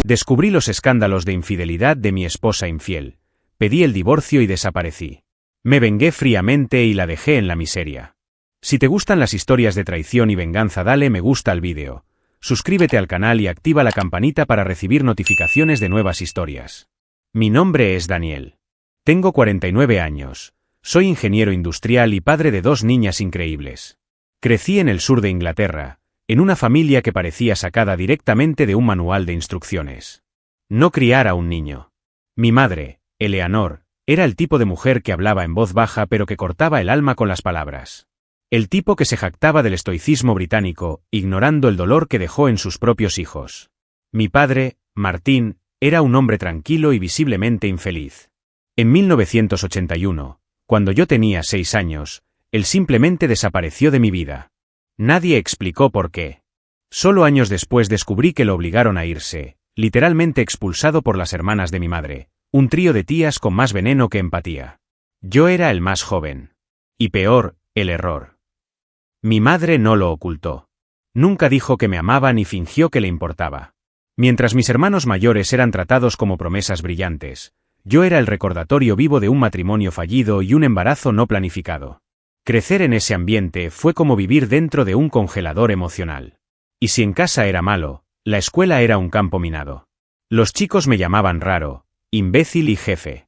Descubrí los escándalos de infidelidad de mi esposa infiel. Pedí el divorcio y desaparecí. Me vengué fríamente y la dejé en la miseria. Si te gustan las historias de traición y venganza, dale me gusta al vídeo. Suscríbete al canal y activa la campanita para recibir notificaciones de nuevas historias. Mi nombre es Daniel. Tengo 49 años. Soy ingeniero industrial y padre de 2 niñas increíbles. Crecí en el sur de Inglaterra, en una familia que parecía sacada directamente de un manual de instrucciones. No criar a un niño. Mi madre, Eleanor, era el tipo de mujer que hablaba en voz baja pero que cortaba el alma con las palabras. El tipo que se jactaba del estoicismo británico, ignorando el dolor que dejó en sus propios hijos. Mi padre, Martín, era un hombre tranquilo y visiblemente infeliz. En 1981, cuando yo tenía 6 años, él simplemente desapareció de mi vida. Nadie explicó por qué. Solo años después descubrí que lo obligaron a irse, literalmente expulsado por las hermanas de mi madre, un trío de tías con más veneno que empatía. Yo era el más joven. Y peor, el error. Mi madre no lo ocultó. Nunca dijo que me amaba ni fingió que le importaba. Mientras mis hermanos mayores eran tratados como promesas brillantes, yo era el recordatorio vivo de un matrimonio fallido y un embarazo no planificado. Crecer en ese ambiente fue como vivir dentro de un congelador emocional. Y si en casa era malo, la escuela era un campo minado. Los chicos me llamaban raro, imbécil y jefe.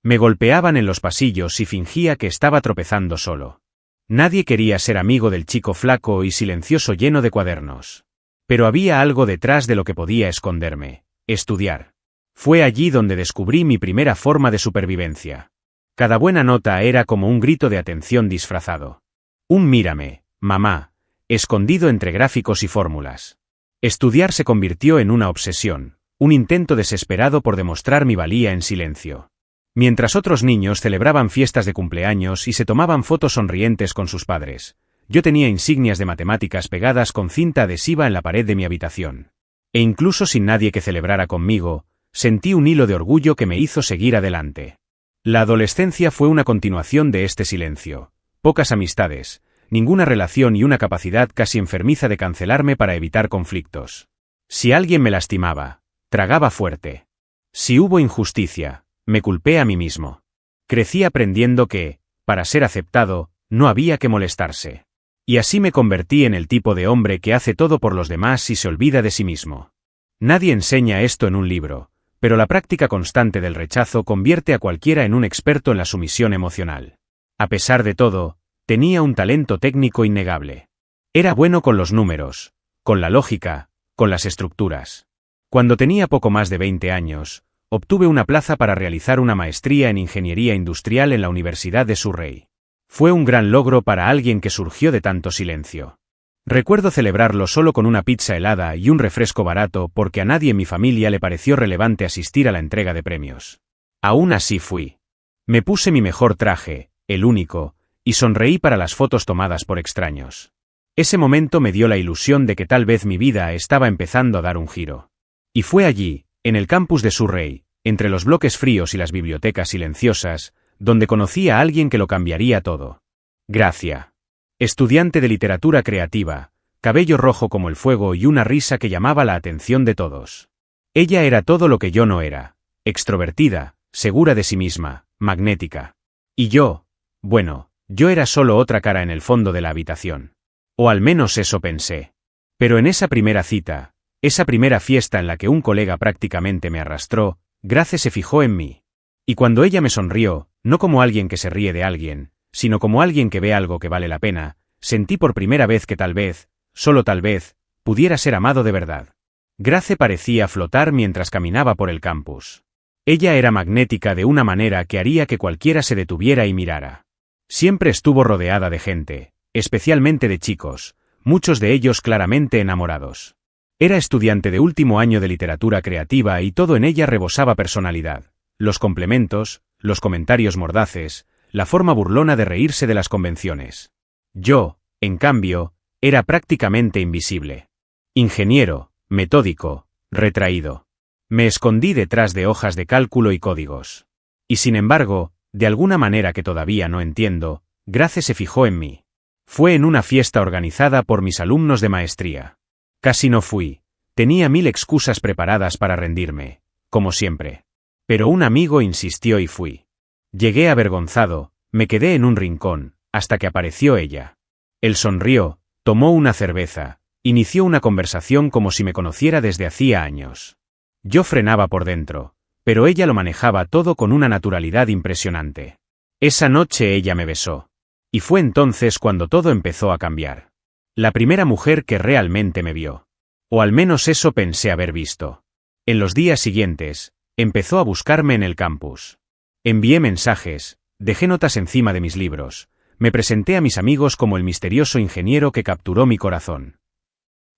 Me golpeaban en los pasillos y fingía que estaba tropezando solo. Nadie quería ser amigo del chico flaco y silencioso lleno de cuadernos. Pero había algo detrás de lo que podía esconderme: estudiar. Fue allí donde descubrí mi primera forma de supervivencia. Cada buena nota era como un grito de atención disfrazado. Un mírame, mamá, escondido entre gráficos y fórmulas. Estudiar se convirtió en una obsesión, un intento desesperado por demostrar mi valía en silencio. Mientras otros niños celebraban fiestas de cumpleaños y se tomaban fotos sonrientes con sus padres, yo tenía insignias de matemáticas pegadas con cinta adhesiva en la pared de mi habitación. E incluso sin nadie que celebrara conmigo, sentí un hilo de orgullo que me hizo seguir adelante. La adolescencia fue una continuación de este silencio. Pocas amistades, ninguna relación y una capacidad casi enfermiza de cancelarme para evitar conflictos. Si alguien me lastimaba, tragaba fuerte. Si hubo injusticia, me culpé a mí mismo. Crecí aprendiendo que, para ser aceptado, no había que molestarse. Y así me convertí en el tipo de hombre que hace todo por los demás y se olvida de sí mismo. Nadie enseña esto en un libro, pero la práctica constante del rechazo convierte a cualquiera en un experto en la sumisión emocional. A pesar de todo, tenía un talento técnico innegable. Era bueno con los números, con la lógica, con las estructuras. Cuando tenía poco más de 20 años, obtuve una plaza para realizar una maestría en ingeniería industrial en la Universidad de Surrey. Fue un gran logro para alguien que surgió de tanto silencio. Recuerdo celebrarlo solo con una pizza helada y un refresco barato porque a nadie en mi familia le pareció relevante asistir a la entrega de premios. Aún así fui. Me puse mi mejor traje, el único, y sonreí para las fotos tomadas por extraños. Ese momento me dio la ilusión de que tal vez mi vida estaba empezando a dar un giro. Y fue allí, en el campus de Surrey, entre los bloques fríos y las bibliotecas silenciosas, donde conocí a alguien que lo cambiaría todo. Gracia. Estudiante de literatura creativa, cabello rojo como el fuego y una risa que llamaba la atención de todos. Ella era todo lo que yo no era: extrovertida, segura de sí misma, magnética. Y yo, bueno, yo era solo otra cara en el fondo de la habitación. O al menos eso pensé. Pero en esa primera cita, esa primera fiesta en la que un colega prácticamente me arrastró, Grace se fijó en mí. Y cuando ella me sonrió, no como alguien que se ríe de alguien, sino como alguien que ve algo que vale la pena, sentí por primera vez que tal vez, solo tal vez, pudiera ser amado de verdad. Grace parecía flotar mientras caminaba por el campus. Ella era magnética de una manera que haría que cualquiera se detuviera y mirara. Siempre estuvo rodeada de gente, especialmente de chicos, muchos de ellos claramente enamorados. Era estudiante de último año de literatura creativa y todo en ella rebosaba personalidad. Los complementos, los comentarios mordaces, la forma burlona de reírse de las convenciones. Yo, en cambio, era prácticamente invisible. Ingeniero, metódico, retraído. Me escondí detrás de hojas de cálculo y códigos. Y sin embargo, de alguna manera que todavía no entiendo, Grace se fijó en mí. Fue en una fiesta organizada por mis alumnos de maestría. Casi no fui, Tenía 1000 excusas preparadas para rendirme, como siempre. Pero un amigo insistió y fui. Llegué avergonzado, me quedé en un rincón, hasta que apareció ella. Él sonrió, tomó una cerveza, inició una conversación como si me conociera desde hacía años. Yo frenaba por dentro, pero ella lo manejaba todo con una naturalidad impresionante. Esa noche ella me besó. Y fue entonces cuando todo empezó a cambiar. La primera mujer que realmente me vio. O al menos eso pensé haber visto. En los días siguientes, empezó a buscarme en el campus. Envié mensajes, dejé notas encima de mis libros, me presenté a mis amigos como el misterioso ingeniero que capturó mi corazón.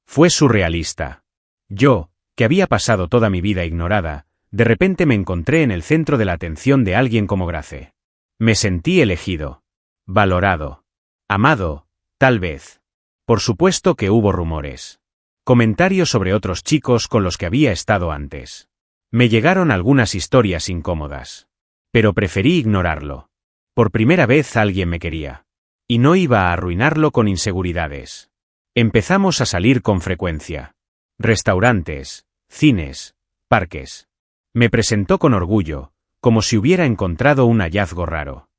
Fue surrealista. Yo, que había pasado toda mi vida ignorada, de repente me encontré en el centro de la atención de alguien como Grace. Me sentí elegido. Valorado. Amado, tal vez. Por supuesto que hubo rumores. Comentarios sobre otros chicos con los que había estado antes. Me llegaron algunas historias incómodas. Pero preferí ignorarlo. Por primera vez alguien me quería. Y no iba a arruinarlo con inseguridades. Empezamos a salir con frecuencia. Restaurantes, cines, parques. Me presentó con orgullo, como si hubiera encontrado un hallazgo raro.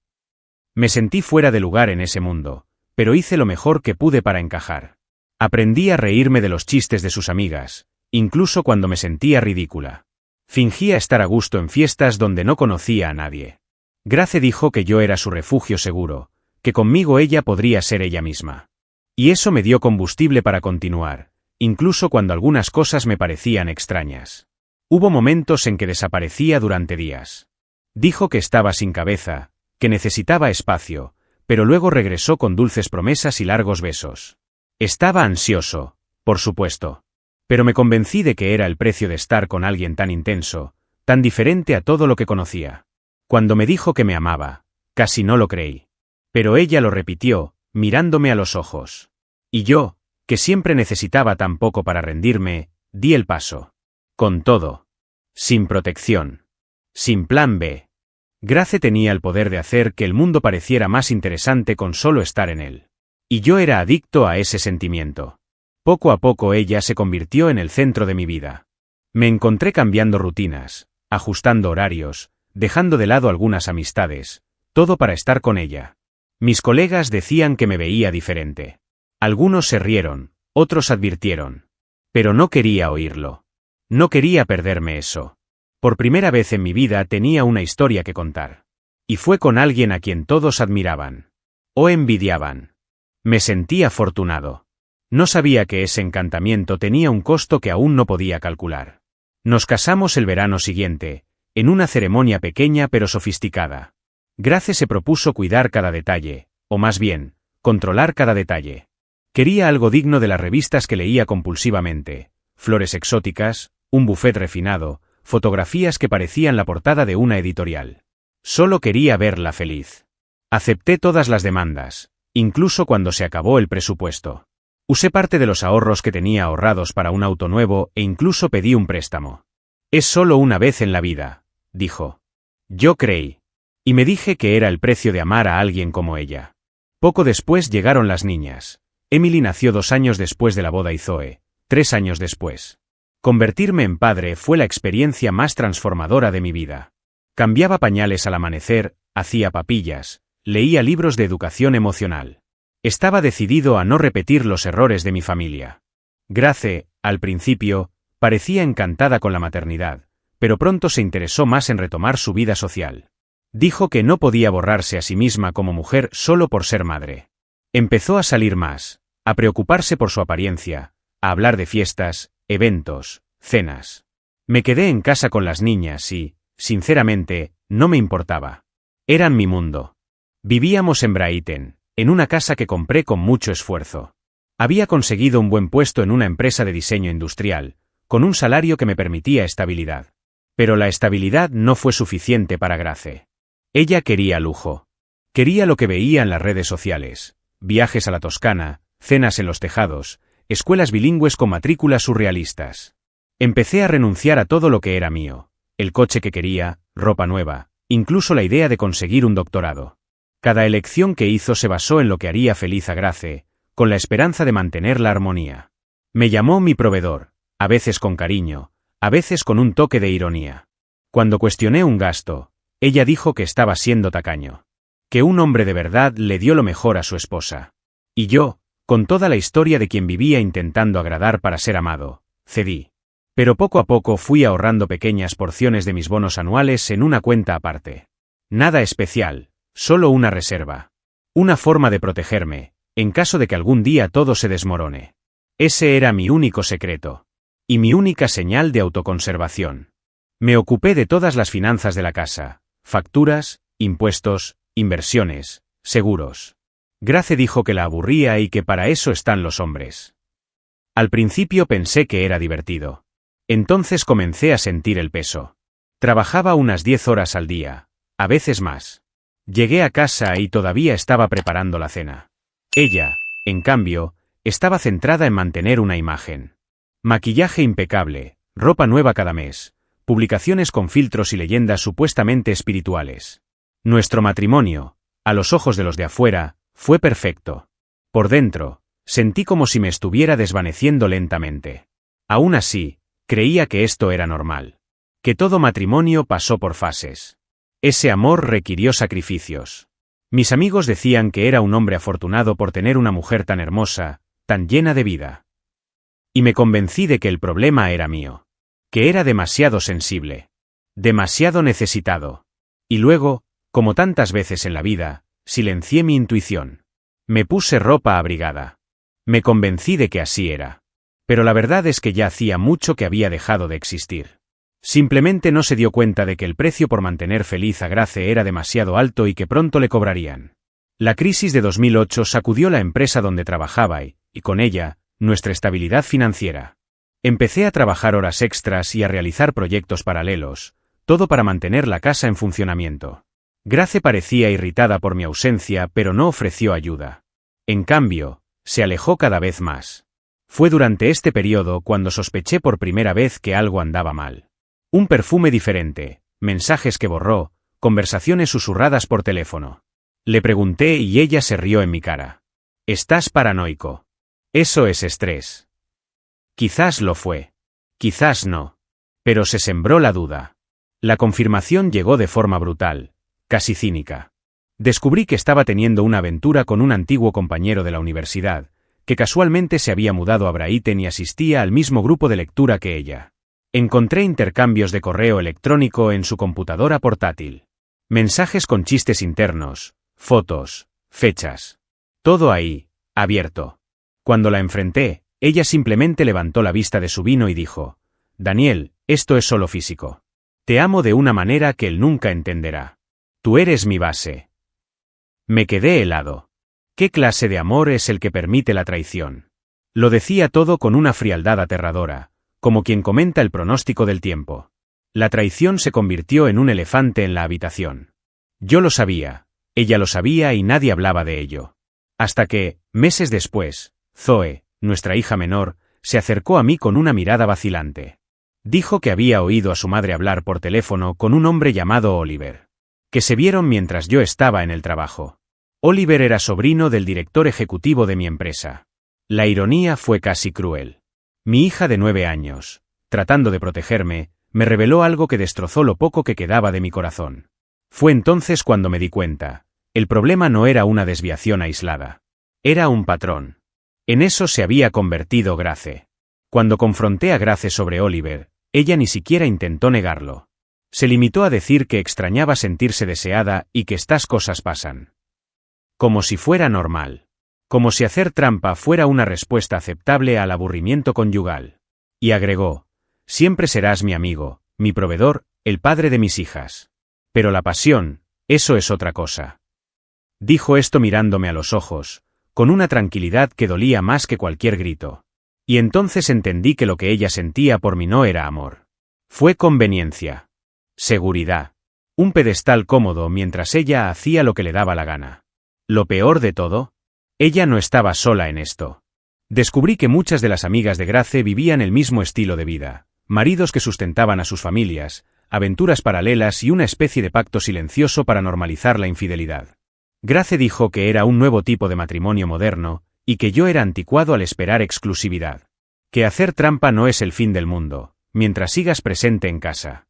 Me sentí fuera de lugar en ese mundo, pero hice lo mejor que pude para encajar. Aprendí a reírme de los chistes de sus amigas, incluso cuando me sentía ridícula. Fingía estar a gusto en fiestas donde no conocía a nadie. Grace dijo que yo era su refugio seguro, que conmigo ella podría ser ella misma. Y eso me dio combustible para continuar, incluso cuando algunas cosas me parecían extrañas. Hubo momentos en que desaparecía durante días. Dijo que estaba sin cabeza, que necesitaba espacio, pero luego regresó con dulces promesas y largos besos. Estaba ansioso, por supuesto. Pero me convencí de que era el precio de estar con alguien tan intenso, tan diferente a todo lo que conocía. Cuando me dijo que me amaba, casi no lo creí. Pero ella lo repitió, mirándome a los ojos. Y yo, que siempre necesitaba tan poco para rendirme, di el paso. Con todo. Sin protección. Sin plan B. Grace tenía el poder de hacer que el mundo pareciera más interesante con solo estar en él. Y yo era adicto a ese sentimiento. Poco a poco ella se convirtió en el centro de mi vida. Me encontré cambiando rutinas, ajustando horarios, dejando de lado algunas amistades, todo para estar con ella. Mis colegas decían que me veía diferente. Algunos se rieron, otros advirtieron. Pero no quería oírlo. No quería perderme eso. Por primera vez en mi vida tenía una historia que contar. Y fue con alguien a quien todos admiraban. O envidiaban. Me sentí afortunado. No sabía que ese encantamiento tenía un costo que aún no podía calcular. Nos casamos el verano siguiente, en una ceremonia pequeña pero sofisticada. Grace se propuso cuidar cada detalle, o más bien, controlar cada detalle. Quería algo digno de las revistas que leía compulsivamente, flores exóticas, un buffet refinado, fotografías que parecían la portada de una editorial. Solo quería verla feliz. Acepté todas las demandas, incluso cuando se acabó el presupuesto. Usé parte de los ahorros que tenía ahorrados para un auto nuevo e incluso pedí un préstamo. Es solo una vez en la vida, dijo. Yo creí. Y me dije que era el precio de amar a alguien como ella. Poco después llegaron las niñas. Emily nació 2 años después de la boda y Zoe, 3 años después. Convertirme en padre fue la experiencia más transformadora de mi vida. Cambiaba pañales al amanecer, hacía papillas, leía libros de educación emocional. Estaba decidido a no repetir los errores de mi familia. Grace, al principio, parecía encantada con la maternidad, pero pronto se interesó más en retomar su vida social. Dijo que no podía borrarse a sí misma como mujer solo por ser madre. Empezó a salir más, a preocuparse por su apariencia, a hablar de fiestas, eventos, cenas. Me quedé en casa con las niñas y, sinceramente, no me importaba. Eran mi mundo. Vivíamos en Brighton, en una casa que compré con mucho esfuerzo. Había conseguido un buen puesto en una empresa de diseño industrial, con un salario que me permitía estabilidad. Pero la estabilidad no fue suficiente para Grace. Ella quería lujo. Quería lo que veía en las redes sociales, viajes a la Toscana, cenas en los tejados, escuelas bilingües con matrículas surrealistas. Empecé a renunciar a todo lo que era mío, el coche que quería, ropa nueva, incluso la idea de conseguir un doctorado. Cada elección que hizo se basó en lo que haría feliz a Grace, con la esperanza de mantener la armonía. Me llamó mi proveedor, a veces con cariño, a veces con un toque de ironía. Cuando cuestioné un gasto, ella dijo que estaba siendo tacaño. Que un hombre de verdad le dio lo mejor a su esposa. Y yo, con toda la historia de quien vivía intentando agradar para ser amado, cedí. Pero poco a poco fui ahorrando pequeñas porciones de mis bonos anuales en una cuenta aparte. Nada especial, solo una reserva. Una forma de protegerme, en caso de que algún día todo se desmorone. Ese era mi único secreto. Y mi única señal de autoconservación. Me ocupé de todas las finanzas de la casa, facturas, impuestos, inversiones, seguros. Grace dijo que la aburría y que para eso están los hombres. Al principio pensé que era divertido. Entonces comencé a sentir el peso. Trabajaba unas 10 horas al día, a veces más. Llegué a casa y todavía estaba preparando la cena. Ella, en cambio, estaba centrada en mantener una imagen. Maquillaje impecable, ropa nueva cada mes, publicaciones con filtros y leyendas supuestamente espirituales. Nuestro matrimonio, a los ojos de los de afuera, fue perfecto. Por dentro, sentí como si me estuviera desvaneciendo lentamente. Aún así, creía que esto era normal. Que todo matrimonio pasó por fases. Ese amor requirió sacrificios. Mis amigos decían que era un hombre afortunado por tener una mujer tan hermosa, tan llena de vida. Y me convencí de que el problema era mío. Que era demasiado sensible. Demasiado necesitado. Y luego, como tantas veces en la vida, silencié mi intuición. Me puse ropa abrigada. Me convencí de que así era. Pero la verdad es que ya hacía mucho que había dejado de existir. Simplemente no se dio cuenta de que el precio por mantener feliz a Grace era demasiado alto y que pronto le cobrarían. La crisis de 2008 sacudió la empresa donde trabajaba y con ella, nuestra estabilidad financiera. Empecé a trabajar horas extras y a realizar proyectos paralelos, todo para mantener la casa en funcionamiento. Grace parecía irritada por mi ausencia, pero no ofreció ayuda. En cambio, se alejó cada vez más. Fue durante este periodo cuando sospeché por primera vez que algo andaba mal. Un perfume diferente, mensajes que borró, conversaciones susurradas por teléfono. Le pregunté y ella se rió en mi cara. «Estás paranoico. Eso es estrés». Quizás lo fue. Quizás no. Pero se sembró la duda. La confirmación llegó de forma brutal, casi cínica. Descubrí que estaba teniendo una aventura con un antiguo compañero de la universidad, que casualmente se había mudado a Brighton y asistía al mismo grupo de lectura que ella. Encontré intercambios de correo electrónico en su computadora portátil. Mensajes con chistes internos, fotos, fechas. Todo ahí, abierto. Cuando la enfrenté, ella simplemente levantó la vista de su vino y dijo: «Daniel, esto es solo físico. Te amo de una manera que él nunca entenderá. Tú eres mi base». Me quedé helado. ¿Qué clase de amor es el que permite la traición? Lo decía todo con una frialdad aterradora, como quien comenta el pronóstico del tiempo. La traición se convirtió en un elefante en la habitación. Yo lo sabía, ella lo sabía y nadie hablaba de ello. Hasta que, meses después, Zoe, nuestra hija menor, se acercó a mí con una mirada vacilante. Dijo que había oído a su madre hablar por teléfono con un hombre llamado Oliver. Que se vieron mientras yo estaba en el trabajo. Oliver era sobrino del director ejecutivo de mi empresa. La ironía fue casi cruel. Mi hija de 9 años, tratando de protegerme, me reveló algo que destrozó lo poco que quedaba de mi corazón. Fue entonces cuando me di cuenta. El problema no era una desviación aislada. Era un patrón. En eso se había convertido Grace. Cuando confronté a Grace sobre Oliver, ella ni siquiera intentó negarlo. Se limitó a decir que extrañaba sentirse deseada y que estas cosas pasan. Como si fuera normal. Como si hacer trampa fuera una respuesta aceptable al aburrimiento conyugal. Y agregó: «Siempre serás mi amigo, mi proveedor, el padre de mis hijas. Pero la pasión, eso es otra cosa». Dijo esto mirándome a los ojos, con una tranquilidad que dolía más que cualquier grito. Y entonces entendí que lo que ella sentía por mí no era amor. Fue conveniencia. Seguridad. Un pedestal cómodo mientras ella hacía lo que le daba la gana. Lo peor de todo, ella no estaba sola en esto. Descubrí que muchas de las amigas de Grace vivían el mismo estilo de vida, maridos que sustentaban a sus familias, aventuras paralelas y una especie de pacto silencioso para normalizar la infidelidad. Grace dijo que era un nuevo tipo de matrimonio moderno, y que yo era anticuado al esperar exclusividad. Que hacer trampa no es el fin del mundo, mientras sigas presente en casa.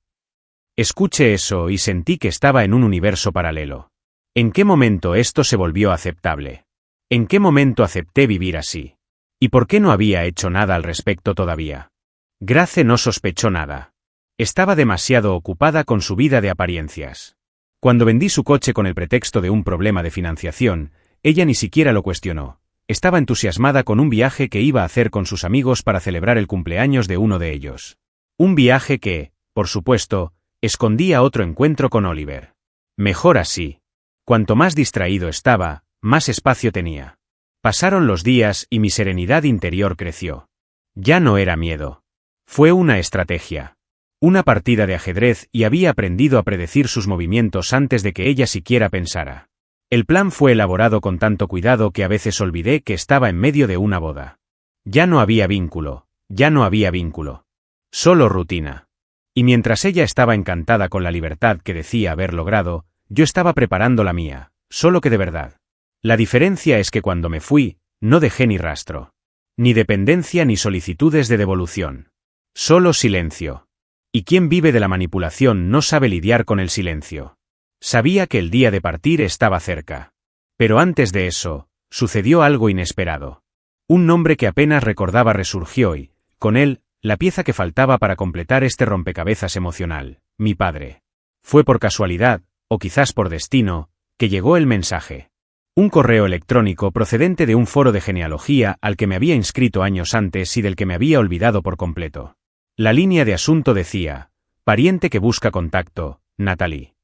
Escuché eso y sentí que estaba en un universo paralelo. ¿En qué momento esto se volvió aceptable? ¿En qué momento acepté vivir así? ¿Y por qué no había hecho nada al respecto todavía? Grace no sospechó nada. Estaba demasiado ocupada con su vida de apariencias. Cuando vendí su coche con el pretexto de un problema de financiación, ella ni siquiera lo cuestionó. Estaba entusiasmada con un viaje que iba a hacer con sus amigos para celebrar el cumpleaños de uno de ellos. Un viaje que, por supuesto, escondía otro encuentro con Oliver. Mejor así. Cuanto más distraído estaba, más espacio tenía. Pasaron los días y mi serenidad interior creció. Ya no era miedo. Fue una estrategia. Una partida de ajedrez y había aprendido a predecir sus movimientos antes de que ella siquiera pensara. El plan fue elaborado con tanto cuidado que a veces olvidé que estaba en medio de una boda. Ya no había vínculo, ya no había vínculo. Solo rutina. Y mientras ella estaba encantada con la libertad que decía haber logrado, yo estaba preparando la mía, solo que de verdad. La diferencia es que cuando me fui, no dejé ni rastro. Ni dependencia ni solicitudes de devolución. Solo silencio. Y quien vive de la manipulación no sabe lidiar con el silencio. Sabía que el día de partir estaba cerca. Pero antes de eso, sucedió algo inesperado. Un nombre que apenas recordaba resurgió y, con él, la pieza que faltaba para completar este rompecabezas emocional, mi padre. Fue por casualidad, o quizás por destino, que llegó el mensaje. Un correo electrónico procedente de un foro de genealogía al que me había inscrito años antes y del que me había olvidado por completo. La línea de asunto decía, pariente que busca contacto, Natalie.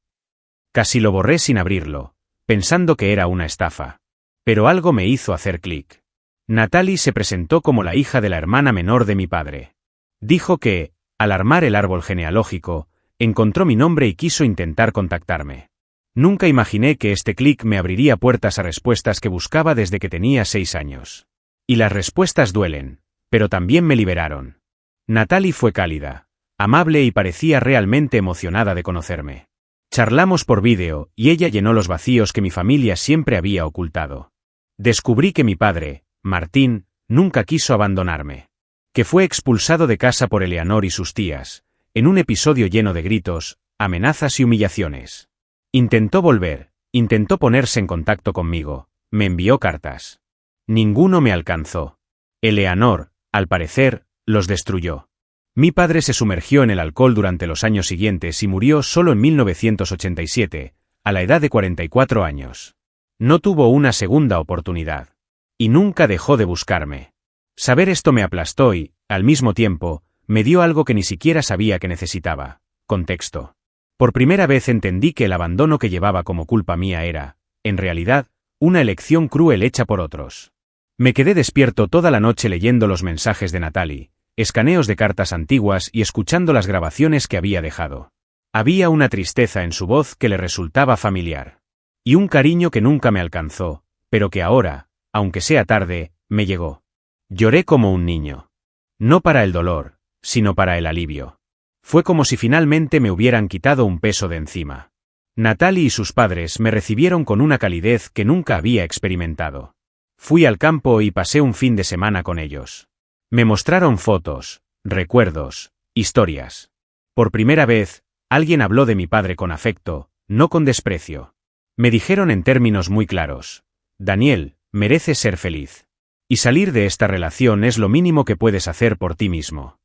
Casi lo borré sin abrirlo, pensando que era una estafa. Pero algo me hizo hacer clic. Natalie se presentó como la hija de la hermana menor de mi padre. Dijo que, al armar el árbol genealógico, encontró mi nombre y quiso intentar contactarme. Nunca imaginé que este clic me abriría puertas a respuestas que buscaba desde que tenía 6 años. Y las respuestas duelen, pero también me liberaron. Natalie fue cálida, amable y parecía realmente emocionada de conocerme. Charlamos por vídeo y ella llenó los vacíos que mi familia siempre había ocultado. Descubrí que mi padre, Martín, nunca quiso abandonarme. Que fue expulsado de casa por Eleanor y sus tías, en un episodio lleno de gritos, amenazas y humillaciones. Intentó volver, intentó ponerse en contacto conmigo, me envió cartas. Ninguno me alcanzó. Eleanor, al parecer, los destruyó. Mi padre se sumergió en el alcohol durante los años siguientes y murió solo en 1987, a la edad de 44 años. No tuvo una segunda oportunidad. Y nunca dejó de buscarme. Saber esto me aplastó y, al mismo tiempo, me dio algo que ni siquiera sabía que necesitaba: contexto. Por primera vez entendí que el abandono que llevaba como culpa mía era, en realidad, una elección cruel hecha por otros. Me quedé despierto toda la noche leyendo los mensajes de Natalie, escaneos de cartas antiguas y escuchando las grabaciones que había dejado. Había una tristeza en su voz que le resultaba familiar. Y un cariño que nunca me alcanzó, pero que ahora, aunque sea tarde, me llegó. Lloré como un niño. No para el dolor, sino para el alivio. Fue como si finalmente me hubieran quitado un peso de encima. Natalie y sus padres me recibieron con una calidez que nunca había experimentado. Fui al campo y pasé un fin de semana con ellos. Me mostraron fotos, recuerdos, historias. Por primera vez, alguien habló de mi padre con afecto, no con desprecio. Me dijeron en términos muy claros: Daniel, mereces ser feliz. Y salir de esta relación es lo mínimo que puedes hacer por ti mismo.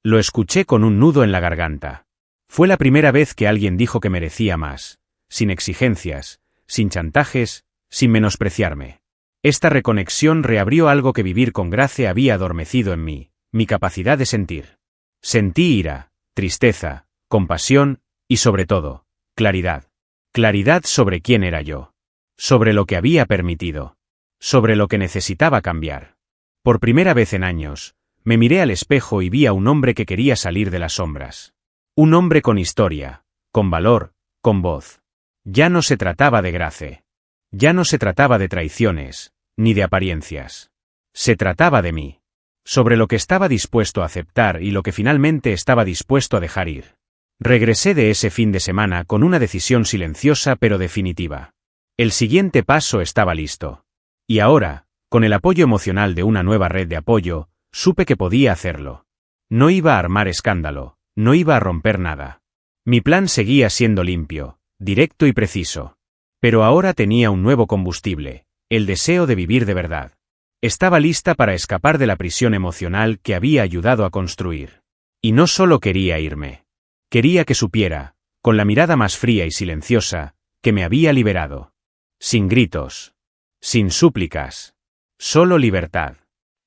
Lo escuché con un nudo en la garganta. Fue la primera vez que alguien dijo que merecía más, sin exigencias, sin chantajes, sin menospreciarme. Esta reconexión reabrió algo que vivir con Grace había adormecido en mí, mi capacidad de sentir. Sentí ira, tristeza, compasión y, sobre todo, claridad. Claridad sobre quién era yo. Sobre lo que había permitido. Sobre lo que necesitaba cambiar. Por primera vez en años, me miré al espejo y vi a un hombre que quería salir de las sombras. Un hombre con historia, con valor, con voz. Ya no se trataba de Grace. Ya no se trataba de traiciones, ni de apariencias. Se trataba de mí. Sobre lo que estaba dispuesto a aceptar y lo que finalmente estaba dispuesto a dejar ir. Regresé de ese fin de semana con una decisión silenciosa pero definitiva. El siguiente paso estaba listo. Y ahora, con el apoyo emocional de una nueva red de apoyo, supe que podía hacerlo. No iba a armar escándalo, no iba a romper nada. Mi plan seguía siendo limpio, directo y preciso. Pero ahora tenía un nuevo combustible, el deseo de vivir de verdad. Estaba lista para escapar de la prisión emocional que había ayudado a construir. Y no solo quería irme. Quería que supiera, con la mirada más fría y silenciosa, que me había liberado. Sin gritos. Sin súplicas. Solo libertad.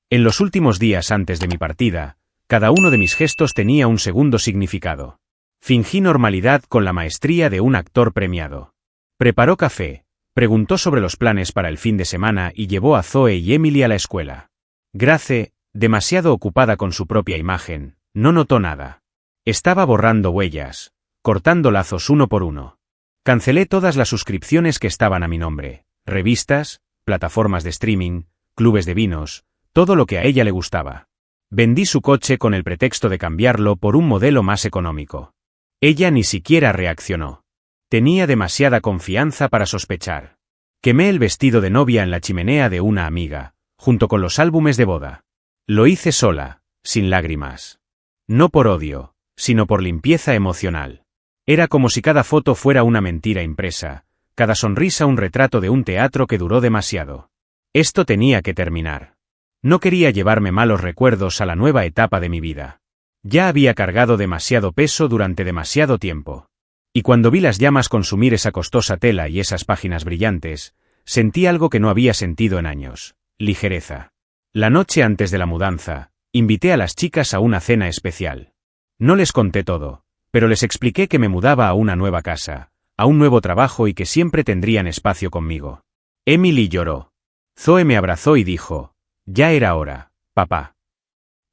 En los últimos días antes de mi partida, cada uno de mis gestos tenía un segundo significado. Fingí normalidad con la maestría de un actor premiado. Preparó café, preguntó sobre los planes para el fin de semana y llevó a Zoe y Emily a la escuela. Grace, demasiado ocupada con su propia imagen, no notó nada. Estaba borrando huellas, cortando lazos uno por uno. Cancelé todas las suscripciones que estaban a mi nombre, revistas, plataformas de streaming, clubes de vinos, todo lo que a ella le gustaba. Vendí su coche con el pretexto de cambiarlo por un modelo más económico. Ella ni siquiera reaccionó. Tenía demasiada confianza para sospechar. Quemé el vestido de novia en la chimenea de una amiga, junto con los álbumes de boda. Lo hice sola, sin lágrimas. No por odio, sino por limpieza emocional. Era como si cada foto fuera una mentira impresa, cada sonrisa un retrato de un teatro que duró demasiado. Esto tenía que terminar. No quería llevarme malos recuerdos a la nueva etapa de mi vida. Ya había cargado demasiado peso durante demasiado tiempo. Y cuando vi las llamas consumir esa costosa tela y esas páginas brillantes, sentí algo que no había sentido en años: ligereza. La noche antes de la mudanza, invité a las chicas a una cena especial. No les conté todo, pero les expliqué que me mudaba a una nueva casa, a un nuevo trabajo y que siempre tendrían espacio conmigo. Emily lloró. Zoe me abrazó y dijo: «Ya era hora, papá».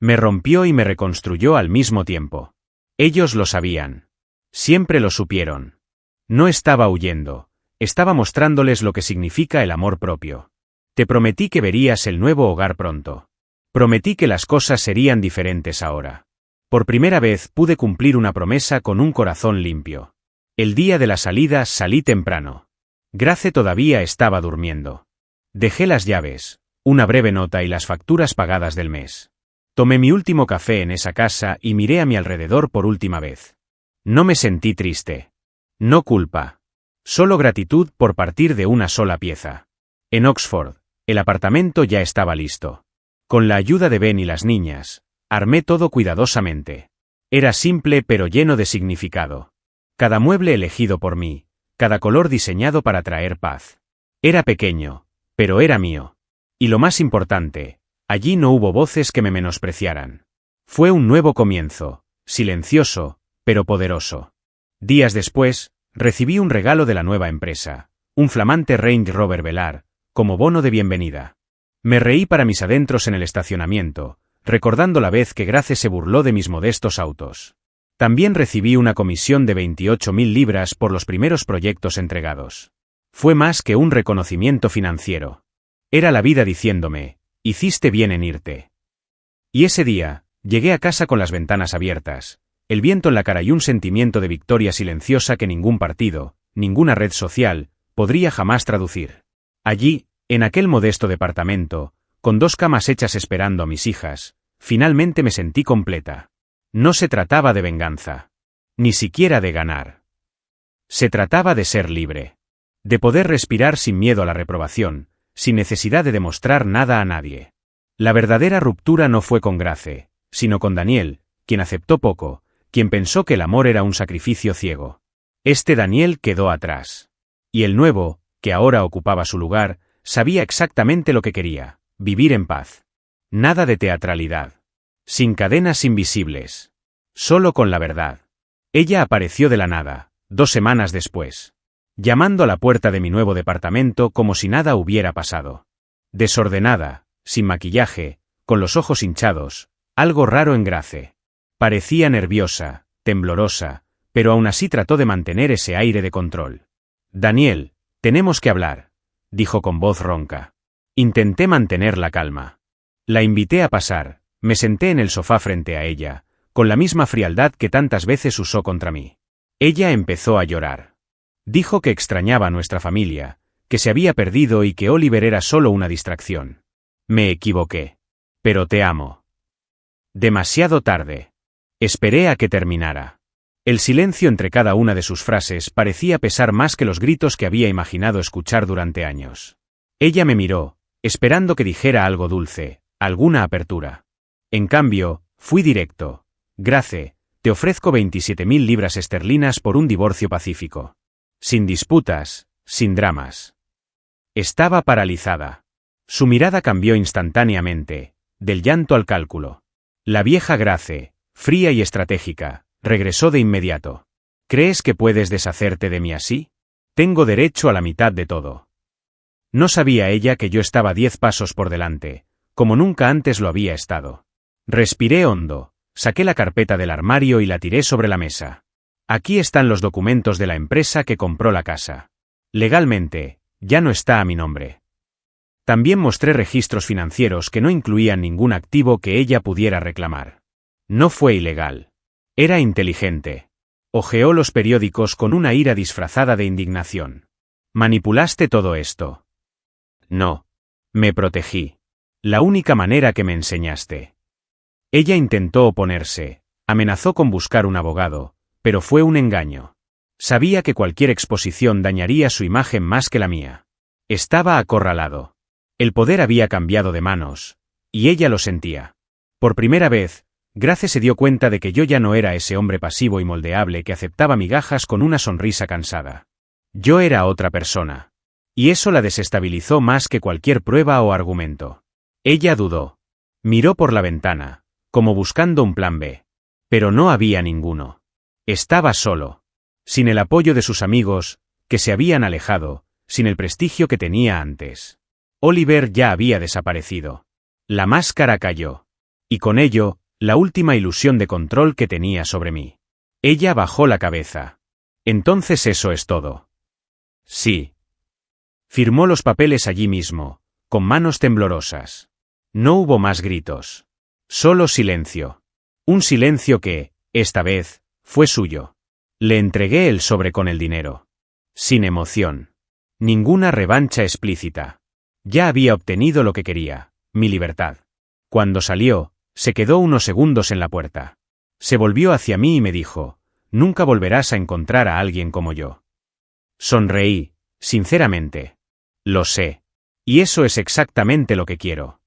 Me rompió y me reconstruyó al mismo tiempo. Ellos lo sabían. Siempre lo supieron. No estaba huyendo, estaba mostrándoles lo que significa el amor propio. Te prometí que verías el nuevo hogar pronto. Prometí que las cosas serían diferentes ahora. Por primera vez pude cumplir una promesa con un corazón limpio. El día de la salida salí temprano. Grace todavía estaba durmiendo. Dejé las llaves, una breve nota y las facturas pagadas del mes. Tomé mi último café en esa casa y miré a mi alrededor por última vez. No me sentí triste. No culpa. Solo gratitud por partir de una sola pieza. En Oxford, el apartamento ya estaba listo. Con la ayuda de Ben y las niñas, armé todo cuidadosamente. Era simple pero lleno de significado. Cada mueble elegido por mí, cada color diseñado para traer paz. Era pequeño, pero era mío. Y lo más importante, allí no hubo voces que me menospreciaran. Fue un nuevo comienzo, silencioso, pero poderoso. Días después, recibí un regalo de la nueva empresa, un flamante Range Rover Velar, como bono de bienvenida. Me reí para mis adentros en el estacionamiento, recordando la vez que Grace se burló de mis modestos autos. También recibí una comisión de 28.000 libras por los primeros proyectos entregados. Fue más que un reconocimiento financiero. Era la vida diciéndome: «Hiciste bien en irte». Y ese día, llegué a casa con las ventanas abiertas, el viento en la cara y un sentimiento de victoria silenciosa que ningún partido, ninguna red social, podría jamás traducir. Allí, en aquel modesto departamento, con 2 camas hechas esperando a mis hijas, finalmente me sentí completa. No se trataba de venganza. Ni siquiera de ganar. Se trataba de ser libre. De poder respirar sin miedo a la reprobación, sin necesidad de demostrar nada a nadie. La verdadera ruptura no fue con Grace, sino con Daniel, quien aceptó poco, quien pensó que el amor era un sacrificio ciego. Este Daniel quedó atrás. Y el nuevo, que ahora ocupaba su lugar, sabía exactamente lo que quería: vivir en paz. Nada de teatralidad. Sin cadenas invisibles. Solo con la verdad. Ella apareció de la nada, 2 semanas después. Llamando a la puerta de mi nuevo departamento como si nada hubiera pasado. Desordenada, sin maquillaje, con los ojos hinchados, algo raro en Grace. Parecía nerviosa, temblorosa, pero aún así trató de mantener ese aire de control. «Daniel, tenemos que hablar», dijo con voz ronca. Intenté mantener la calma. La invité a pasar, me senté en el sofá frente a ella, con la misma frialdad que tantas veces usó contra mí. Ella empezó a llorar. Dijo que extrañaba a nuestra familia, que se había perdido y que Oliver era solo una distracción. Me equivoqué. «Pero te amo», Demasiado tarde. Esperé a que terminara. El silencio entre cada una de sus frases parecía pesar más que los gritos que había imaginado escuchar durante años. Ella me miró, esperando que dijera algo dulce, alguna apertura. En cambio, fui directo. Grace, te ofrezco 27.000 libras esterlinas por un divorcio pacífico. Sin disputas, sin dramas. Estaba paralizada. Su mirada cambió instantáneamente, del llanto al cálculo. La vieja Grace, fría y estratégica, regresó de inmediato. ¿Crees que puedes deshacerte de mí así? Tengo derecho a la mitad de todo. No sabía ella que yo estaba 10 pasos por delante, como nunca antes lo había estado. Respiré hondo, saqué la carpeta del armario y la tiré sobre la mesa. Aquí están los documentos de la empresa que compró la casa. Legalmente, ya no está a mi nombre. También mostré registros financieros que no incluían ningún activo que ella pudiera reclamar. No fue ilegal. Era inteligente. Hojeó los periódicos con una ira disfrazada de indignación. ¿Manipulaste todo esto? No. Me protegí. La única manera que me enseñaste. Ella intentó oponerse, amenazó con buscar un abogado, pero fue un engaño. Sabía que cualquier exposición dañaría su imagen más que la mía. Estaba acorralado. El poder había cambiado de manos, y ella lo sentía. Por primera vez, Grace se dio cuenta de que yo ya no era ese hombre pasivo y moldeable que aceptaba migajas con una sonrisa cansada. Yo era otra persona. Y eso la desestabilizó más que cualquier prueba o argumento. Ella dudó. Miró por la ventana, como buscando un plan B. Pero no había ninguno. Estaba solo. Sin el apoyo de sus amigos, que se habían alejado, sin el prestigio que tenía antes. Oliver ya había desaparecido. La máscara cayó. Y con ello, la última ilusión de control que tenía sobre mí. Ella bajó la cabeza. Entonces eso es todo. Sí. Firmó los papeles allí mismo, con manos temblorosas. No hubo más gritos. Solo silencio. Un silencio que, esta vez, fue suyo. Le entregué el sobre con el dinero. Sin emoción. Ninguna revancha explícita. Ya había obtenido lo que quería, mi libertad. Cuando salió, se quedó unos segundos en la puerta. Se volvió hacia mí y me dijo, «Nunca volverás a encontrar a alguien como yo». Sonreí, sinceramente. Lo sé. Y eso es exactamente lo que quiero.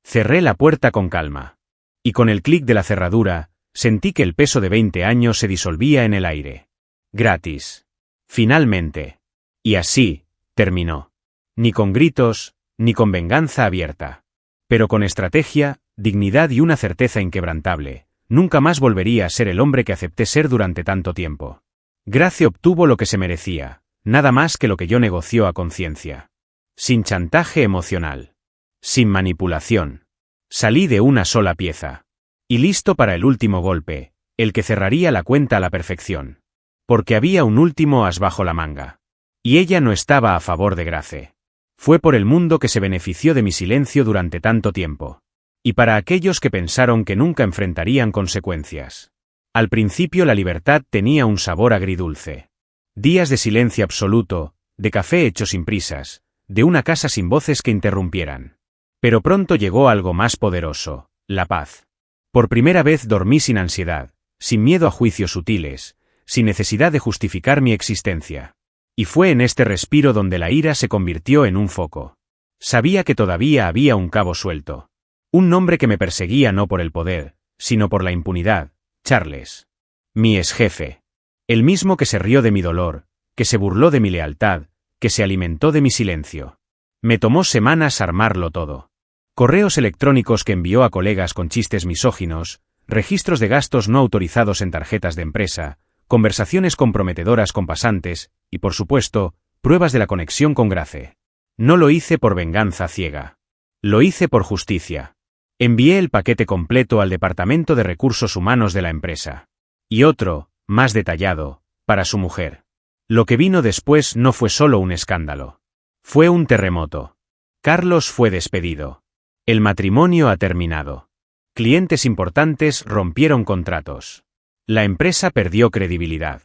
Cerré la puerta con calma. Y con el clic de la cerradura, sentí que el peso de 20 años se disolvía en el aire. Gratis. Finalmente. Y así, terminó. Ni con gritos, ni con venganza abierta. Pero con estrategia, dignidad y una certeza inquebrantable, nunca más volvería a ser el hombre que acepté ser durante tanto tiempo. Grace obtuvo lo que se merecía, nada más que lo que yo negoció a conciencia. Sin chantaje emocional. Sin manipulación. Salí de una sola pieza. Y listo para el último golpe, el que cerraría la cuenta a la perfección. Porque había un último as bajo la manga. Y ella no estaba a favor de Grace. Fue por el mundo que se benefició de mi silencio durante tanto tiempo. Y para aquellos que pensaron que nunca enfrentarían consecuencias. Al principio la libertad tenía un sabor agridulce. Días de silencio absoluto, de café hecho sin prisas, de una casa sin voces que interrumpieran. Pero pronto llegó algo más poderoso, la paz. Por primera vez dormí sin ansiedad, sin miedo a juicios sutiles, sin necesidad de justificar mi existencia. Y fue en este respiro donde la ira se convirtió en un foco. Sabía que todavía había un cabo suelto. Un nombre que me perseguía no por el poder, sino por la impunidad, Charles. Mi exjefe. El mismo que se rió de mi dolor, que se burló de mi lealtad, que se alimentó de mi silencio. Me tomó semanas armarlo todo. Correos electrónicos que envió a colegas con chistes misóginos, registros de gastos no autorizados en tarjetas de empresa, conversaciones comprometedoras con pasantes, y por supuesto, pruebas de la conexión con Grace. No lo hice por venganza ciega. Lo hice por justicia. Envié el paquete completo al Departamento de Recursos Humanos de la empresa. Y otro, más detallado, para su mujer. Lo que vino después no fue solo un escándalo. Fue un terremoto. Carlos fue despedido. El matrimonio ha terminado. Clientes importantes rompieron contratos. La empresa perdió credibilidad.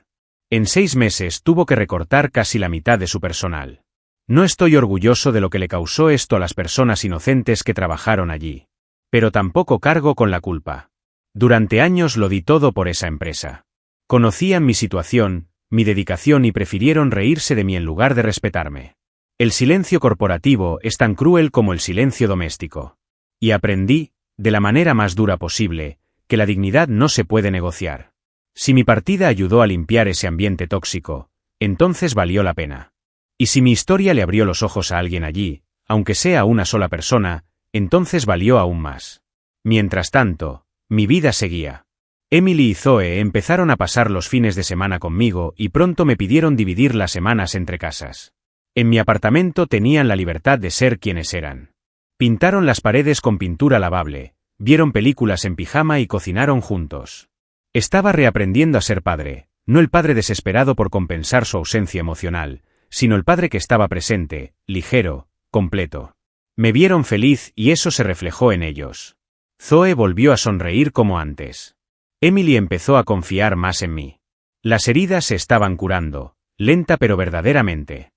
En 6 meses tuvo que recortar casi la mitad de su personal. No estoy orgulloso de lo que le causó esto a las personas inocentes que trabajaron allí. Pero tampoco cargo con la culpa. Durante años lo di todo por esa empresa. Conocían mi situación, mi dedicación y prefirieron reírse de mí en lugar de respetarme. El silencio corporativo es tan cruel como el silencio doméstico. Y aprendí, de la manera más dura posible, que la dignidad no se puede negociar. Si mi partida ayudó a limpiar ese ambiente tóxico, entonces valió la pena. Y si mi historia le abrió los ojos a alguien allí, aunque sea una sola persona, entonces valió aún más. Mientras tanto, mi vida seguía. Emily y Zoe empezaron a pasar los fines de semana conmigo y pronto me pidieron dividir las semanas entre casas. En mi apartamento tenían la libertad de ser quienes eran. Pintaron las paredes con pintura lavable, vieron películas en pijama y cocinaron juntos. Estaba reaprendiendo a ser padre, no el padre desesperado por compensar su ausencia emocional, sino el padre que estaba presente, ligero, completo. Me vieron feliz y eso se reflejó en ellos. Zoe volvió a sonreír como antes. Emily empezó a confiar más en mí. Las heridas se estaban curando, lenta pero verdaderamente.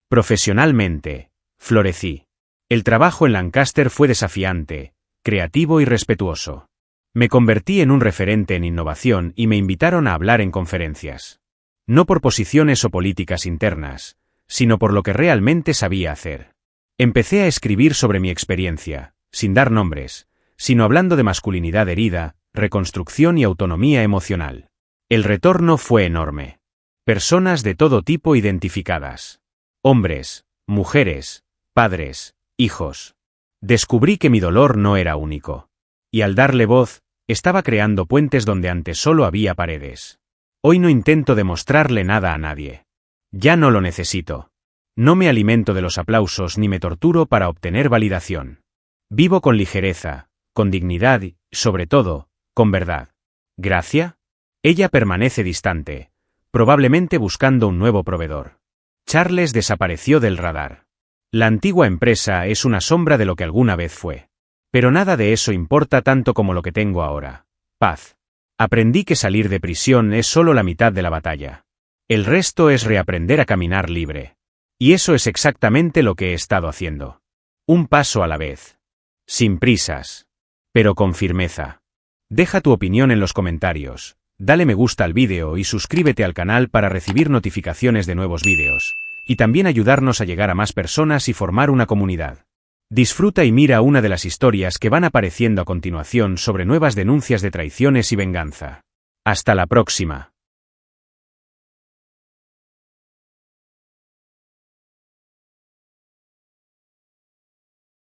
Profesionalmente, florecí. El trabajo en Lancaster fue desafiante, creativo y respetuoso. Me convertí en un referente en innovación y me invitaron a hablar en conferencias. No por posiciones o políticas internas, sino por lo que realmente sabía hacer. Empecé a escribir sobre mi experiencia, sin dar nombres, sino hablando de masculinidad herida, reconstrucción y autonomía emocional. El retorno fue enorme. Personas de todo tipo identificadas. Hombres, mujeres, padres, hijos. Descubrí que mi dolor no era único. Y al darle voz, estaba creando puentes donde antes solo había paredes. Hoy no intento demostrarle nada a nadie. Ya no lo necesito. No me alimento de los aplausos ni me torturo para obtener validación. Vivo con ligereza, con dignidad y, sobre todo, con verdad. ¿Gracia? Ella permanece distante, probablemente buscando un nuevo proveedor. Charles desapareció del radar. La antigua empresa es una sombra de lo que alguna vez fue. Pero nada de eso importa tanto como lo que tengo ahora. Paz. Aprendí que salir de prisión es solo la mitad de la batalla. El resto es reaprender a caminar libre. Y eso es exactamente lo que he estado haciendo. Un paso a la vez. Sin prisas. Pero con firmeza. Deja tu opinión en los comentarios, dale me gusta al vídeo y suscríbete al canal para recibir notificaciones de nuevos vídeos, y también ayudarnos a llegar a más personas y formar una comunidad. Disfruta y mira una de las historias que van apareciendo a continuación sobre nuevas denuncias de traiciones y venganza. Hasta la próxima.